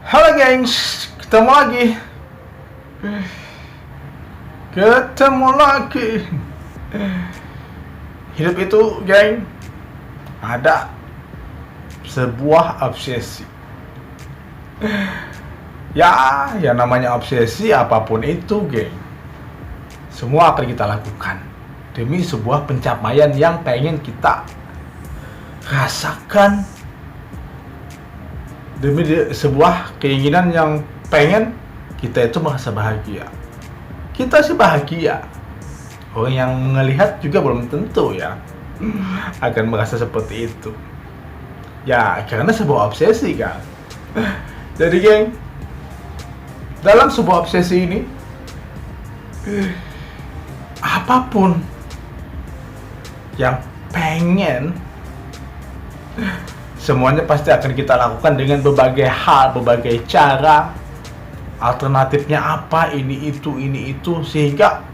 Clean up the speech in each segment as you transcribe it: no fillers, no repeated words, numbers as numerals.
Halo gengs, ketemu lagi. Ketemu lagi. Hidup itu, geng, ada sebuah obsesi. Ya, yang namanya obsesi apapun itu, geng, semua akan kita lakukan demi sebuah pencapaian yang pengen kita rasakan, demi sebuah keinginan yang pengen kita itu merasa bahagia. Kita sih bahagia, orang yang melihat juga belum tentu ya akan merasa seperti itu. Ya, karena sebuah obsesi kan. Jadi geng, dalam sebuah obsesi ini, apapun yang pengen, semuanya pasti akan kita lakukan dengan berbagai hal, berbagai cara. Alternatifnya apa, ini itu, sehingga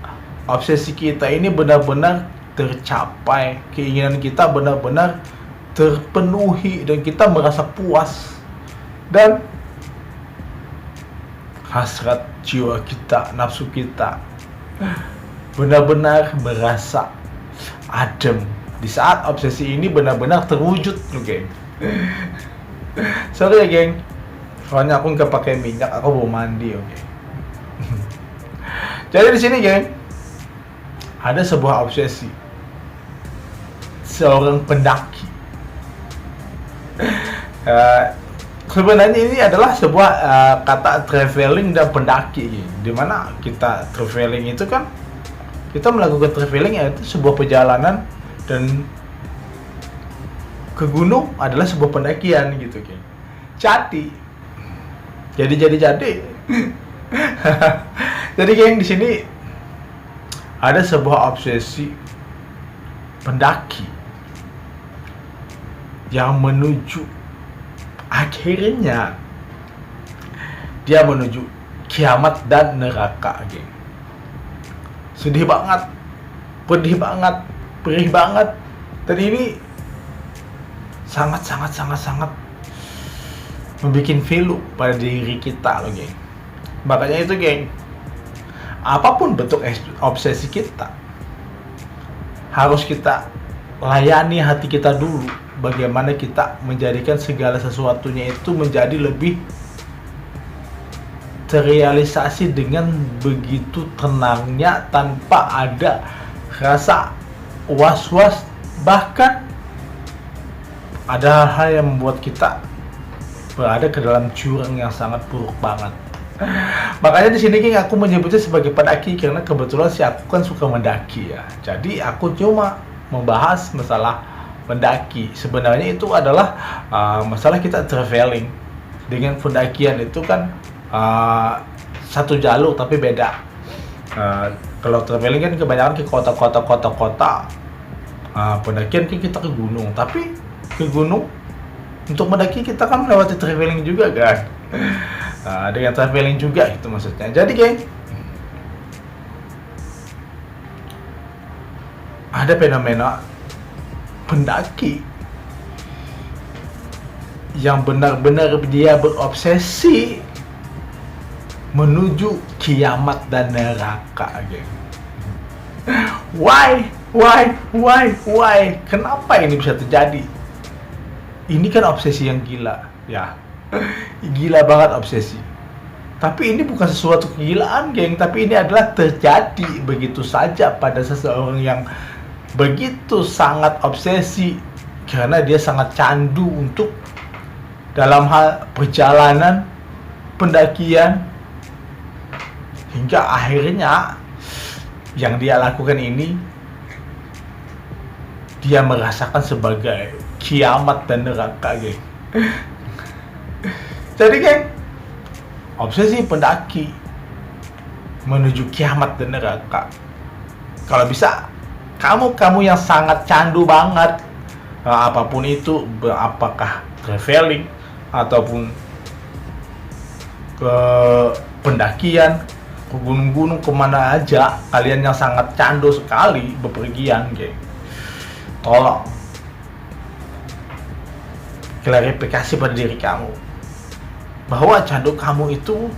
obsesi kita ini benar-benar tercapai, keinginan kita benar-benar terpenuhi, dan kita merasa puas, dan hasrat jiwa kita, nafsu kita benar-benar merasa adem di saat obsesi ini benar-benar terwujud, geng. Sorry ya geng, soalnya aku nggak pakai minyak, aku mau mandi, oke. Jadi di sini geng, ada sebuah obsesi seorang pendaki. Sebenarnya ini adalah sebuah kata traveling dan pendaki, dimana kita traveling itu kan kita melakukan traveling, yaitu sebuah perjalanan, dan ke gunung adalah sebuah pendakian gitu, geng. Jadi jadi geng, di sini ada sebuah obsesi pendaki yang menuju, akhirnya dia menuju kiamat dan neraka, geng. Sedih banget, pedih banget, perih banget, dan ini sangat membuat feel pada diri kita loh, geng. Makanya itu, geng, apapun bentuk obsesi kita, harus kita layani hati kita dulu. Bagaimana kita menjadikan segala sesuatunya itu menjadi lebih terrealisasi dengan begitu tenangnya, tanpa ada rasa was-was, bahkan ada hal yang membuat kita berada ke dalam jurang yang sangat buruk banget. Makanya di sini, geng, aku menyebutnya sebagai pendaki karena kebetulan sih aku kan suka mendaki ya. Jadi aku cuma membahas masalah pendaki. Sebenarnya itu adalah masalah kita traveling. Dengan pendakian itu kan satu jalur tapi beda. Kalau traveling kan kebanyakan ke kota. Pendakian kan kita ke gunung, tapi ke gunung untuk mendaki kita kan melewati traveling juga kan. Dengan traveling juga itu maksudnya. Jadi, geng, ada fenomena pendaki yang benar-benar dia berobsesi menuju kiamat dan neraka, geng. Why? Kenapa ini bisa terjadi? Ini kan obsesi yang gila, ya. Gila banget obsesi. Tapi ini bukan sesuatu kegilaan, geng, tapi ini adalah terjadi begitu saja pada seseorang yang begitu sangat obsesi, karena dia sangat candu untuk dalam hal perjalanan pendakian, hingga akhirnya yang dia lakukan ini dia merasakan sebagai kiamat dan neraka, geng. Jadi, geng, obsesi pendaki menuju kiamat dan neraka. Kalau bisa kamu yang sangat candu banget, apapun itu, apakah traveling ataupun ke pendakian, ke gunung-gunung, kemana aja, kalian yang sangat candu sekali bepergian, geng, tolong klarifikasi pada diri kamu. bahwa candu kamu itu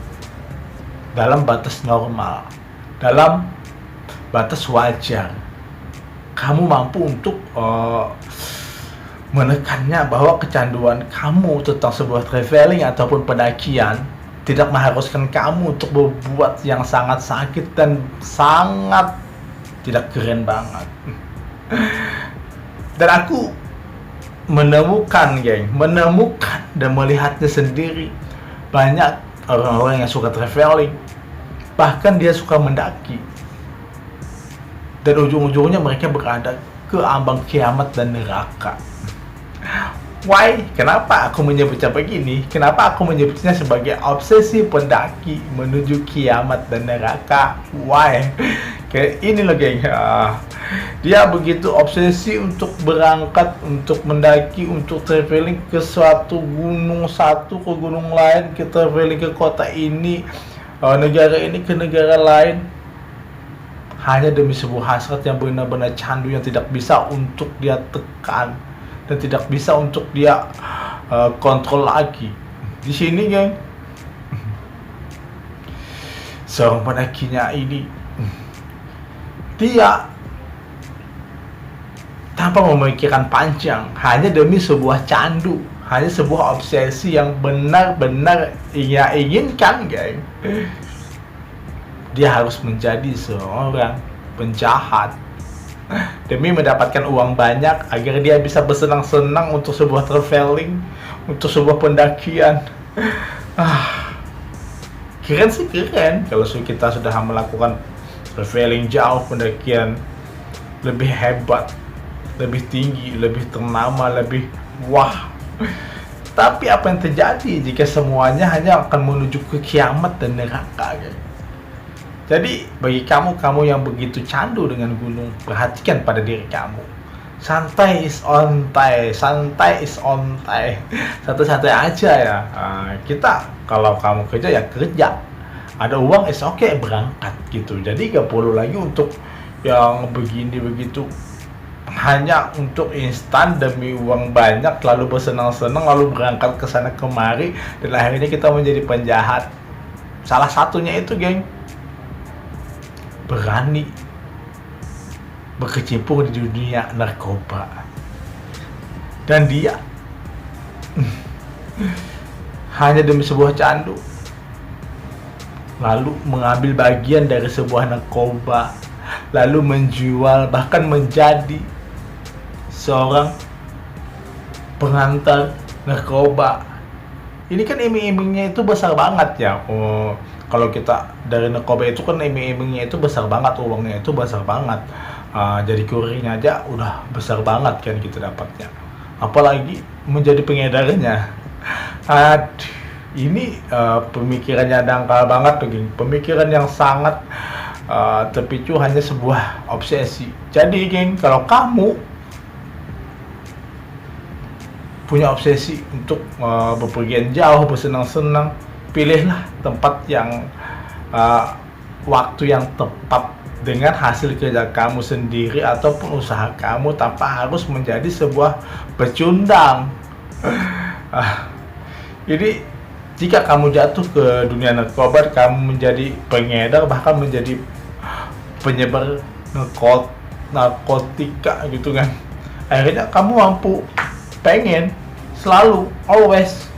dalam batas normal, dalam batas wajar. Kamu mampu untuk menekannya, bahwa kecanduan kamu tentang sebuah traveling ataupun pendakian tidak mengharuskan kamu untuk berbuat yang sangat sakit dan sangat tidak keren banget. Dan aku menemukan dan melihatnya sendiri, banyak orang-orang yang suka traveling, bahkan dia suka mendaki, dan ujung-ujungnya mereka berada ke ambang kiamat dan neraka. Why? Kenapa aku menyebutnya begini? Kenapa aku menyebutnya sebagai obsesi pendaki menuju kiamat dan neraka? Why? Kayak ini loh geng, dia begitu obsesi untuk berangkat, untuk mendaki, untuk traveling ke suatu gunung satu ke gunung lain, ke traveling ke kota ini, negara ini ke negara lain, hanya demi sebuah hasrat yang benar-benar candu yang tidak bisa untuk dia tekan dan tidak bisa untuk dia kontrol lagi. Di sini geng, seorang pendakinya ini, dia tanpa memikirkan panjang, hanya demi sebuah candu, hanya sebuah obsesi yang benar-benar ia inginkan geng, dia harus menjadi seorang penjahat demi mendapatkan uang banyak agar dia bisa bersenang-senang untuk sebuah traveling, untuk sebuah pendakian. Keren sih, keren kalau kita sudah melakukan traveling jauh, pendakian lebih hebat, lebih tinggi, lebih ternama, lebih wah. Tapi apa yang terjadi jika semuanya hanya akan menuju ke kiamat dan neraka guys? Jadi bagi kamu yang begitu candu dengan gunung, perhatikan pada diri kamu. Santai is on time, santai aja ya. Kita kalau kamu kerja ya kerja, ada uang is okay, berangkat gitu. Jadi gak perlu lagi untuk yang begini begitu, hanya untuk instan demi uang banyak, lalu bersenang-senang, lalu berangkat ke sana kemari, dan akhirnya kita menjadi penjahat. Salah satunya itu geng, berani berkecimpung di dunia narkoba, dan dia hanya demi sebuah candu lalu mengambil bagian dari sebuah narkoba, lalu menjual, bahkan menjadi seorang pengantar narkoba. Ini kan iming-imingnya itu besar banget ya. Kalau kita dari narkoba itu kan iming-imingnya itu besar banget, uangnya itu besar banget. Jadi kurirnya aja udah besar banget kan kita dapatnya, apalagi menjadi pengedarnya. Ini pemikirannya dangkal banget tuh geng, pemikiran yang sangat terpicu hanya sebuah obsesi. Jadi geng, kalau kamu punya obsesi untuk bepergian jauh, bersenang-senang, pilihlah tempat yang waktu yang tepat dengan hasil kerja kamu sendiri ataupun usaha kamu, tanpa harus menjadi sebuah pecundang. Jadi jika kamu jatuh ke dunia narkoba, kamu menjadi pengedar, bahkan menjadi penyebar narkotika gitu kan, akhirnya kamu pengen selalu always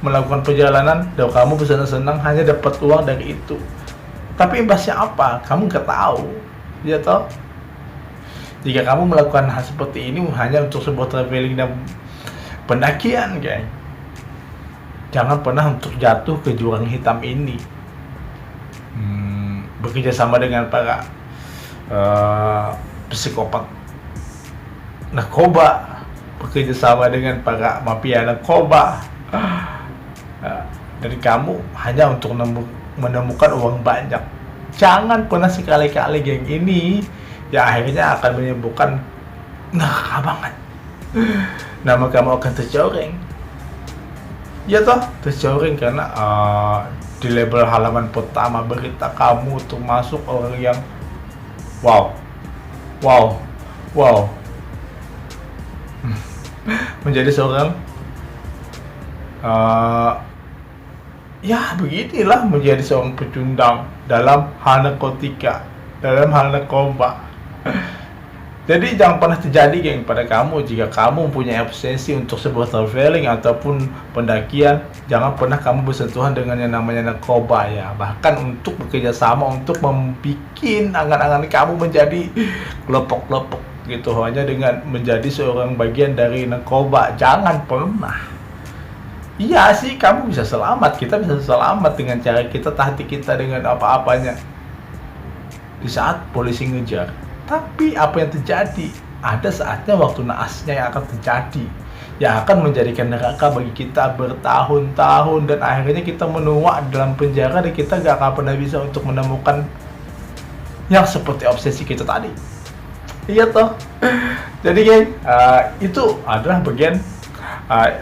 melakukan perjalanan dan kamu bersenang-senang hanya dapat uang dari itu. Tapi imbasnya apa? Kamu nggak tahu, ya toh? Jika kamu melakukan hal seperti ini hanya untuk sebuah traveling dan pendakian, geng, jangan pernah untuk jatuh ke jurang hitam ini. Bekerja sama dengan para psikopat narkoba, bekerja sama dengan para mafia narkoba, dari kamu hanya untuk menemukan uang banyak. Jangan pernah sekali-kali geng, ini ya akhirnya akan menyebabkan neraka banget. Nama kamu akan tercoreng, ya toh, tercoreng karena di label halaman pertama berita kamu untuk masuk orang yang wow menjadi seorang Ya, beginilah menjadi seorang pecundang dalam hal narkotika, dalam hal narkoba. Jadi jangan pernah terjadi, geng, pada kamu. Jika kamu punya obsesi untuk sebuah traveling ataupun pendakian, jangan pernah kamu bersentuhan dengan yang namanya narkoba ya. Bahkan untuk bekerja sama untuk membuat angan-angan kamu menjadi kelompok-kelompok gitu, hanya dengan menjadi seorang bagian dari narkoba. Jangan pernah. Iya sih, kamu bisa selamat, kita bisa selamat dengan cara kita, hati kita dengan apa-apanya di saat polisi ngejar. Tapi apa yang terjadi? Ada saatnya waktu naasnya yang akan terjadi, yang akan menjadikan neraka bagi kita bertahun-tahun, dan akhirnya kita menua dalam penjara dan kita gak akan pernah bisa untuk menemukan yang seperti obsesi kita tadi. Iya toh. Jadi geng, itu adalah bagian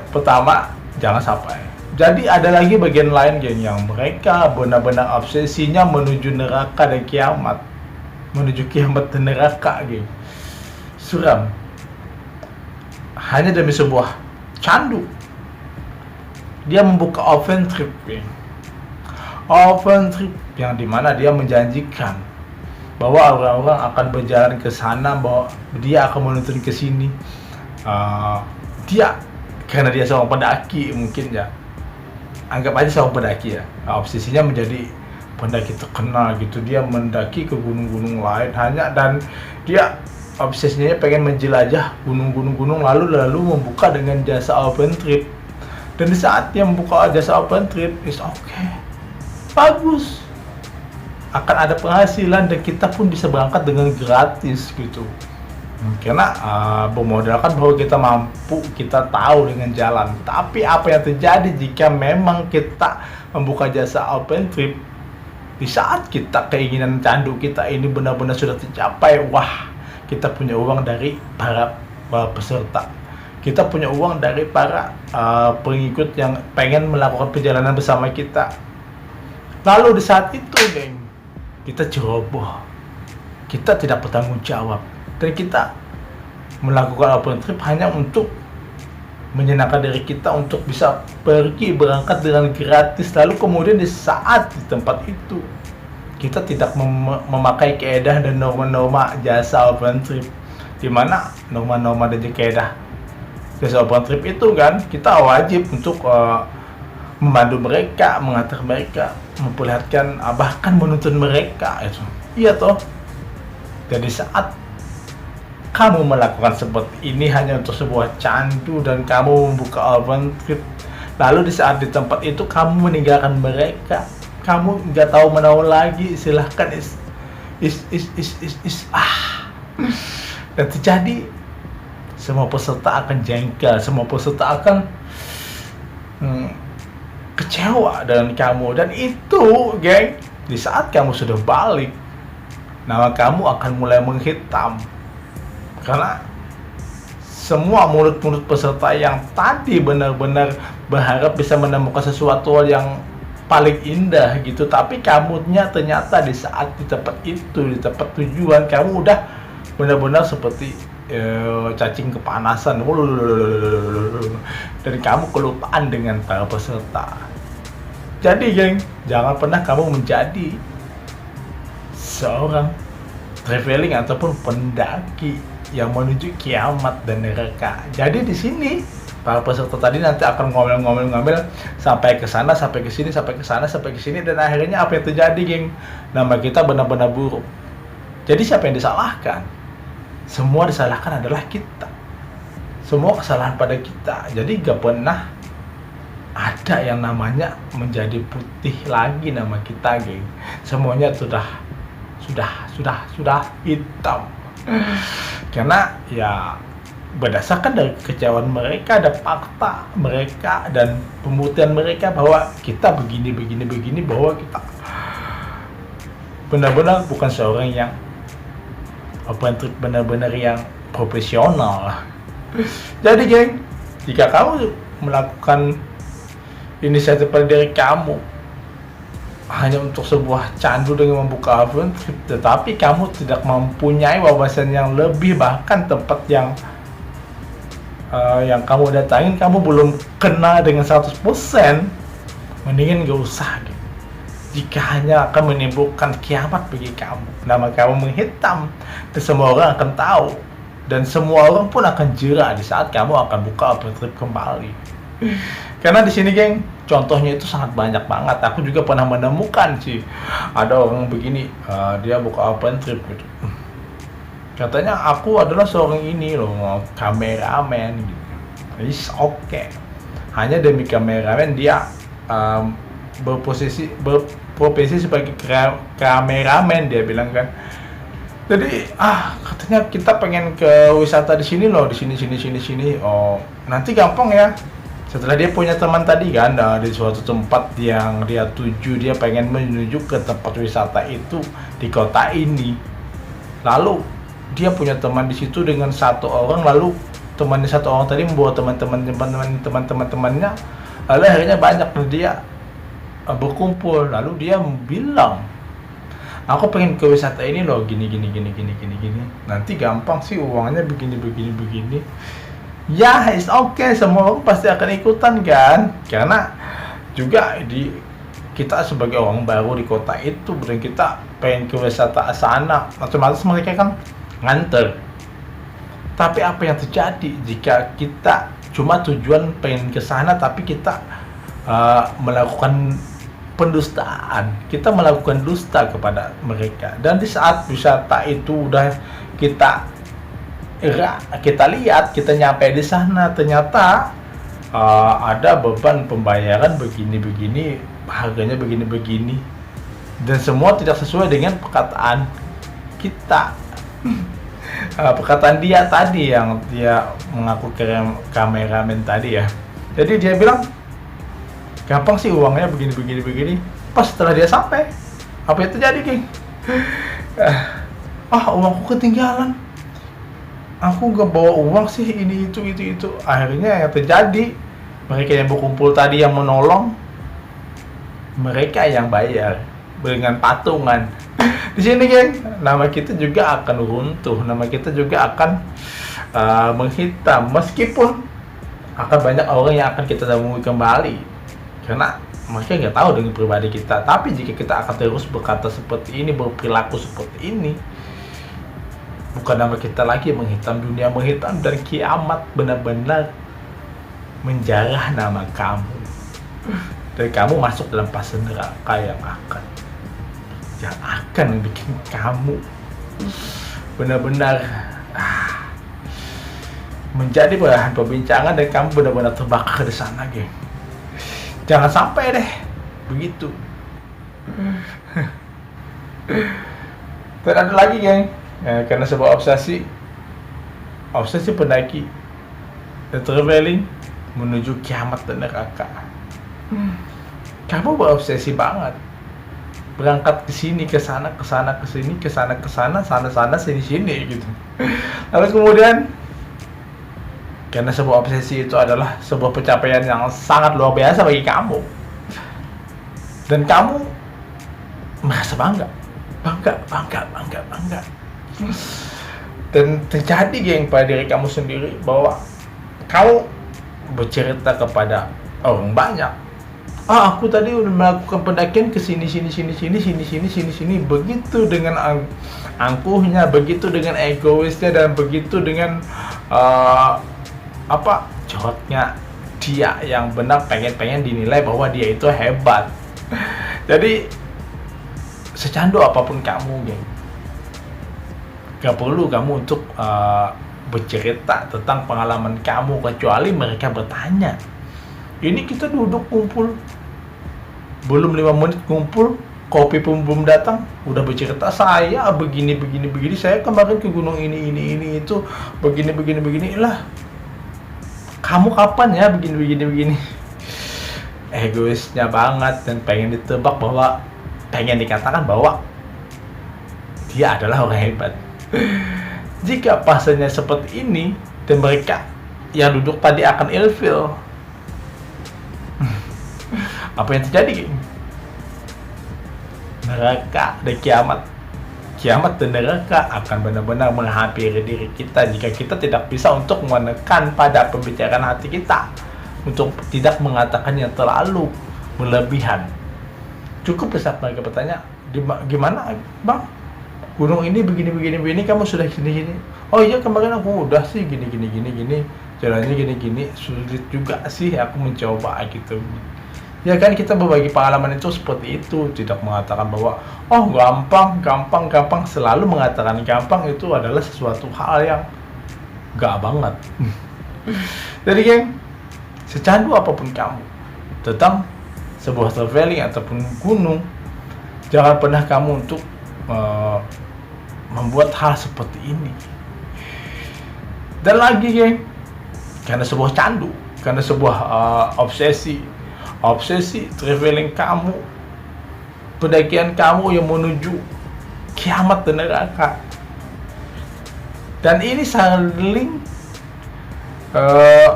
pertama, jangan sampai. Jadi ada lagi bagian lain, geng, yang mereka benar-benar obsesinya menuju neraka dan kiamat, menuju kiamat dan neraka, geng. Suram. Hanya demi sebuah candu. Dia membuka open trip, geng. Open trip yang dimana dia menjanjikan bahwa orang-orang akan berjalan ke sana, bahwa dia akan menuntun ke sini. Dia karena dia seorang pendaki mungkin ya. Anggap aja seorang pendaki ya. Obsesinya menjadi pendaki terkenal gitu, dia mendaki ke gunung-gunung lain hanya, dan dia obsesinya pengen menjelajah gunung-gunung lalu membuka dengan jasa open trip. Dan di saat dia membuka jasa open trip, is okay, bagus, akan ada penghasilan dan kita pun bisa berangkat dengan gratis gitu, karena bermodalkan bahwa kita mampu, kita tahu dengan jalan. Tapi apa yang terjadi jika memang kita membuka jasa open trip di saat kita keinginan candu kita ini benar-benar sudah tercapai? Wah, kita punya uang dari para peserta, kita punya uang dari para pengikut yang pengen melakukan perjalanan bersama kita. Lalu di saat itu, geng, kita ceroboh, kita tidak bertanggung jawab, dan kita melakukan open trip hanya untuk menyenangkan diri kita, untuk bisa pergi berangkat dengan gratis. Lalu kemudian di saat di tempat itu kita tidak memakai keedah dan norma-norma jasa open trip, di mana norma-norma dan keedah jasa open trip itu kan kita wajib untuk membantu mereka, mengantar mereka, memperlihatkan, bahkan menuntun mereka itu. Iya toh. Jadi saat kamu melakukan seperti ini hanya untuk sebuah candu dan kamu membuka open trip, lalu di saat di tempat itu kamu meninggalkan mereka, kamu nggak tahu menahu lagi, silahkan dan terjadi semua peserta akan jengkel, semua peserta akan kecewa dengan kamu. Dan itu, geng, di saat kamu sudah balik, nama kamu akan mulai menghitam. Karena semua mulut-mulut peserta yang tadi benar-benar berharap bisa menemukan sesuatu yang paling indah gitu, tapi kamunya ternyata di saat di tempat itu, di tempat tujuan, kamu udah benar-benar seperti cacing kepanasan, dan kamu kelupaan dengan para peserta. Jadi, geng, jangan pernah kamu menjadi seorang traveling ataupun pendaki yang menuju kiamat dan neraka. Jadi di sini para peserta tadi nanti akan ngomel sampai ke sana, sampai ke sini, sampai ke sana, sampai ke sini, dan akhirnya apa yang terjadi, geng? Nama kita benar-benar buruk. Jadi siapa yang disalahkan? Semua disalahkan adalah kita. Semua kesalahan pada kita. Jadi gak pernah ada yang namanya menjadi putih lagi nama kita, geng. Semuanya sudah hitam. Karena ya berdasarkan dari kekecewaan mereka, ada fakta mereka dan pembuktian mereka bahwa kita begini, bahwa kita benar-benar bukan seorang yang open trip, benar-benar yang profesional. Jadi, geng, jika kamu melakukan inisiatif pada diri kamu hanya untuk sebuah candu dengan membuka open trip, tetapi kamu tidak mempunyai wawasan yang lebih, bahkan tempat yang kamu datangin kamu belum kenal dengan 100%, mendingan gak usah gitu. Jika hanya akan menimbulkan kiamat bagi kamu, nama kamu menghitam, dan semua orang akan tahu, dan semua orang pun akan jera di saat kamu akan buka open trip kembali. Karena di sini geng, contohnya itu sangat banyak banget. Aku juga pernah menemukan sih, ada orang begini, dia buka open trip gitu. Katanya aku adalah seorang ini loh, kameramen gitu. Is oke. Hanya demi kameramen dia berprofesi sebagai kameramen, dia bilang kan. Jadi katanya kita pengen ke wisata di sini loh, di sini. Oh, nanti gampang ya. Setelah dia punya teman tadi kan, di suatu tempat yang dia tuju, dia pengen menuju ke tempat wisata itu di kota ini. Lalu dia punya teman di situ dengan satu orang, lalu temannya satu orang tadi membawa teman-temannya, lalu akhirnya banyak dan dia berkumpul. Lalu dia bilang, aku pengen ke wisata ini loh, gini. Nanti gampang sih, uangnya begini. Ya, it's okay, semua orang pasti akan ikutan kan, karena juga kita sebagai orang baru di kota itu, dan kita pengen ke wisata sana, otomatis mereka kan nganter. Tapi apa yang terjadi jika kita cuma tujuan pengen ke sana, tapi kita melakukan pendustaan, kita melakukan dusta kepada mereka, dan di saat wisata itu udah kita lihat, kita nyampe di sana, ternyata ada beban pembayaran begini, harganya begini, dan semua tidak sesuai dengan perkataan kita. Perkataan dia tadi, yang dia mengaku kameramen tadi ya. Jadi dia bilang, gampang sih uangnya begini. Pas setelah dia sampai, apa yang terjadi, geng? Uangku ketinggalan. Aku gak bawa uang sih, ini itu. Akhirnya yang terjadi, mereka yang berkumpul tadi yang menolong, mereka yang bayar dengan patungan. Di sini geng, nama kita juga akan runtuh, nama kita juga akan menghitam, meskipun akan banyak orang yang akan kita temui kembali, karena mereka nggak tahu dengan pribadi kita. Tapi jika kita akan terus berkata seperti ini, berperilaku seperti ini, bukan nama kita lagi menghitam, dunia menghitam, dan kiamat benar-benar menjarah nama kamu, dan kamu masuk dalam fase neraka yang akan bikin kamu benar-benar menjadi bahan perbincangan, dan kamu benar-benar terbakar di sana, geng. Jangan sampai deh begitu. Dan ada lagi, geng, karena sebuah obsesi pendaki dan traveling menuju kiamat dan neraka. Kamu berobsesi banget, berangkat ke sini, ke sana, sini gitu. Lalu kemudian, karena sebuah obsesi itu adalah sebuah pencapaian yang sangat luar biasa bagi kamu, dan kamu merasa bangga. Dan terjadi, geng, pada diri kamu sendiri, bahwa kamu bercerita kepada orang banyak, aku tadi udah melakukan pendakian ke sini, begitu dengan angkuhnya, begitu dengan egoisnya, dan begitu dengan joroknya dia yang benar pengen dinilai bahwa dia itu hebat. Jadi secandu apapun kamu, geng, gak perlu kamu untuk bercerita tentang pengalaman kamu, kecuali mereka bertanya. Ini kita duduk kumpul, belum 5 menit kumpul, kopi pun belum datang, udah bercerita, saya begini, saya kemarin ke gunung ini itu, begini lah. Kamu kapan ya begini. Egoisnya banget, dan pengen ditebak bahwa, pengen dikatakan bahwa dia adalah orang hebat. Jika fasenya seperti ini, dan mereka yang duduk tadi akan ilfil, apa yang terjadi? Neraka dan kiamat dan neraka akan benar-benar menghampiri diri kita jika kita tidak bisa untuk menekan pada pembicaraan hati kita, untuk tidak mengatakan yang terlalu berlebihan. Cukup saat mereka bertanya, gimana bang, gunung ini begini, kamu sudah gini. Oh iya, kemarin aku udah sih gini, jalannya gini, sulit juga sih aku mencoba gitu. Ya kan, kita berbagi pengalaman itu seperti itu, tidak mengatakan bahwa oh gampang, selalu mengatakan gampang itu adalah sesuatu hal yang gak banget. Jadi geng, secandu apapun kamu tentang sebuah traveling ataupun gunung, jangan pernah kamu untuk membuat hal seperti ini. Dan lagi geng, karena sebuah candu, karena sebuah obsesi traveling kamu, pendakian kamu yang menuju kiamat dan neraka. Dan ini saling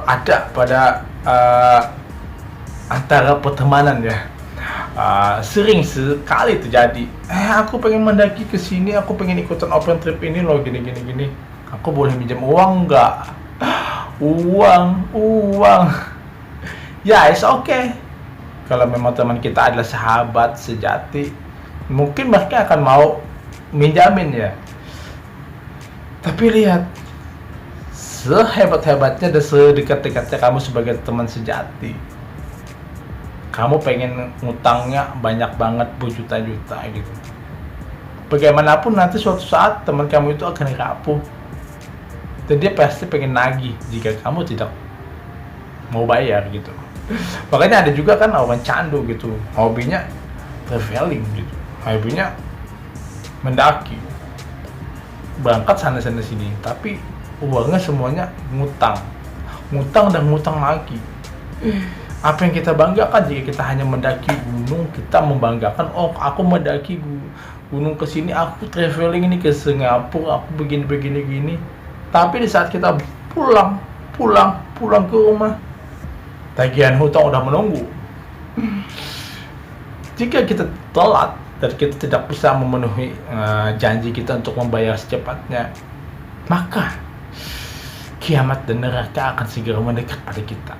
ada pada antara pertemanan ya. Sering sekali terjadi. Aku pengen mendaki ke sini, aku pengen ikutan open trip ini loh, gini. Aku boleh minjam uang nggak? Uang. Ya, it's okay. Kalau memang teman kita adalah sahabat sejati, mungkin mereka akan mau minjamin ya. Tapi lihat, sehebat-hebatnya dan sedekat-dekatnya kamu sebagai teman sejati, kamu pengen ngutangnya banyak banget, berjuta-juta gitu. Bagaimanapun nanti suatu saat teman kamu itu akan rapuh, dan dia pasti pengen nagih jika kamu tidak mau bayar gitu. Makanya ada juga kan orang candu gitu, hobinya traveling gitu, hobinya mendaki, berangkat sana sini, tapi uangnya semuanya ngutang lagi. Apa yang kita banggakan jika kita hanya mendaki gunung? Kita membanggakan, oh aku mendaki gunung ke sini, aku traveling ini ke Singapura, aku begini. Tapi di saat kita pulang ke rumah, tagihan hutang udah menunggu. Jika kita telat dan kita tidak bisa memenuhi janji kita untuk membayar secepatnya, maka kiamat dan neraka akan segera mendekat pada kita.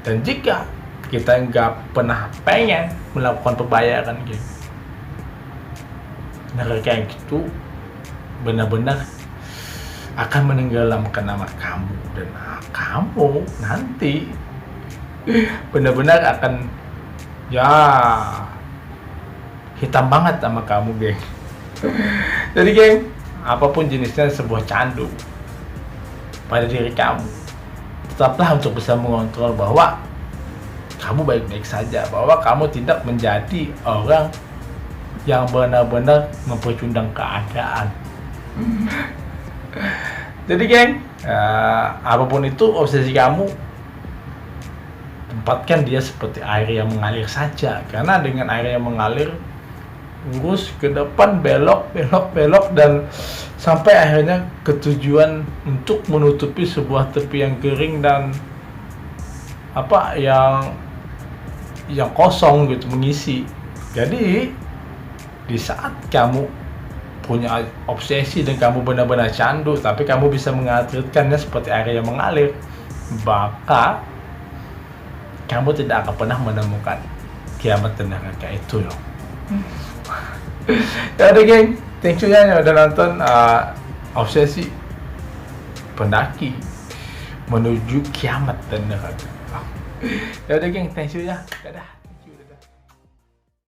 Dan jika kita nggak pernah pengen melakukan pembayaran gitu, neraka yang itu benar-benar akan menenggelamkan nama kamu, dan kamu nanti benar-benar akan ya hitam banget sama kamu, geng. Jadi geng, apapun jenisnya sebuah candu pada diri kamu, tetaplah untuk bisa mengontrol bahwa kamu baik-baik saja, bahwa kamu tidak menjadi orang yang benar-benar mempercundang keadaan. Jadi geng, apapun itu obsesi kamu, tempatkan dia seperti air yang mengalir saja. Karena dengan air yang mengalir, lurus ke depan, belok, dan sampai akhirnya ke tujuan untuk menutupi sebuah tepi yang kering dan yang kosong gitu, mengisi. Jadi di saat kamu punya obsesi dan kamu benar-benar candu, tapi kamu bisa mengatletkannya seperti air yang mengalir, maka kamu tidak akan pernah menemukan kiamat dan neraka itu loh. Ya udah geng, thank you ya yang udah nonton obsesi pendaki menuju kiamat dan neraka. Ya udah geng, thank you ya, dadah.